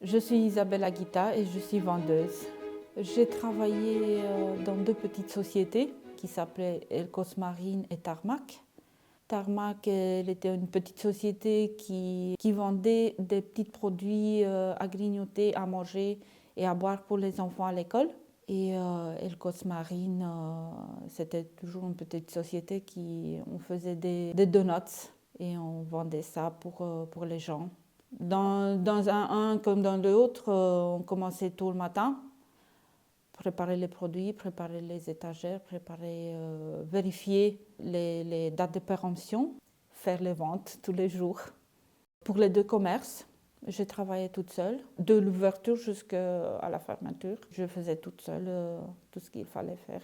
Je suis Isabelle Aguita et je suis vendeuse. J'ai travaillé dans deux petites sociétés qui s'appelaient Elcos Marine et Tarmac. Tarmac, elle était une petite société qui vendait des petits produits à grignoter, à manger et à boire pour les enfants à l'école. Et Elcos Marine, c'était toujours une petite société on faisait des donuts et on vendait ça pour les gens. Dans un comme dans l'autre, on commençait tôt le matin, préparer les produits, préparer les étagères, vérifier les dates de péremption, faire les ventes tous les jours. Pour les deux commerces, j'ai travaillé toute seule, de l'ouverture jusqu'à la fermeture. Je faisais toute seule tout ce qu'il fallait faire.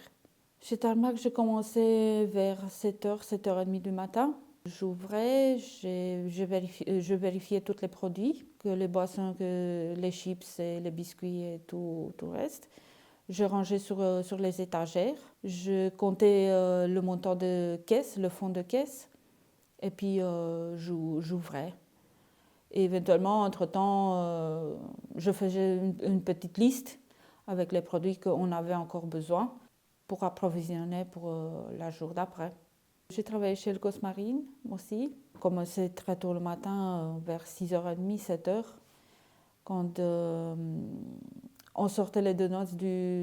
Chez Tarmac, j'ai commencé vers 7h, 7h30 du matin. J'ouvrais, je vérifiais tous les produits, que les boissons, que les chips et les biscuits et tout le reste. Je rangeais sur les étagères. Je comptais le montant de caisse, le fond de caisse, et puis j'ouvrais. Et éventuellement, entre-temps, je faisais une petite liste avec les produits qu'on avait encore besoin pour approvisionner pour la jour d'après. J'ai travaillé chez Elcos Marine aussi. Commencé très tôt le matin, vers 6h30, 7h, quand on sortait les donuts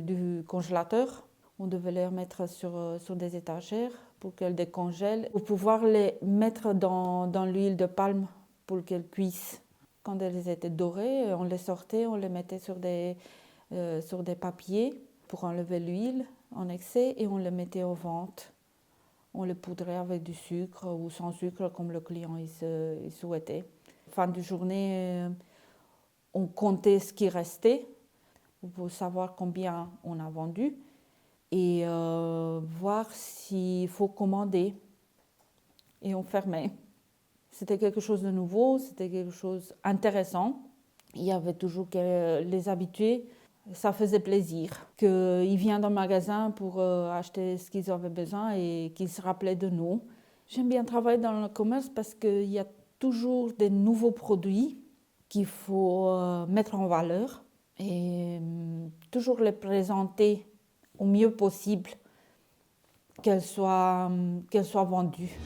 du congélateur. On devait les remettre sur des étagères pour qu'elles décongèlent, pour pouvoir les mettre dans l'huile de palme pour qu'elles cuisent. Quand elles étaient dorées, on les sortait, on les mettait sur des papiers pour enlever l'huile en excès et on les mettait aux ventes. On les poudrait avec du sucre ou sans sucre comme le client il souhaitait. Fin de journée, on comptait ce qui restait pour savoir combien on a vendu et voir s'il faut commander. Et on fermait. C'était quelque chose de nouveau, c'était quelque chose d'intéressant. Il y avait toujours les habitués. Ça faisait plaisir qu'ils viennent dans le magasin pour acheter ce qu'ils avaient besoin et qu'ils se rappelaient de nous. J'aime bien travailler dans le commerce parce qu'il y a toujours des nouveaux produits qu'il faut mettre en valeur et toujours les présenter au mieux possible, qu'elles soient vendues.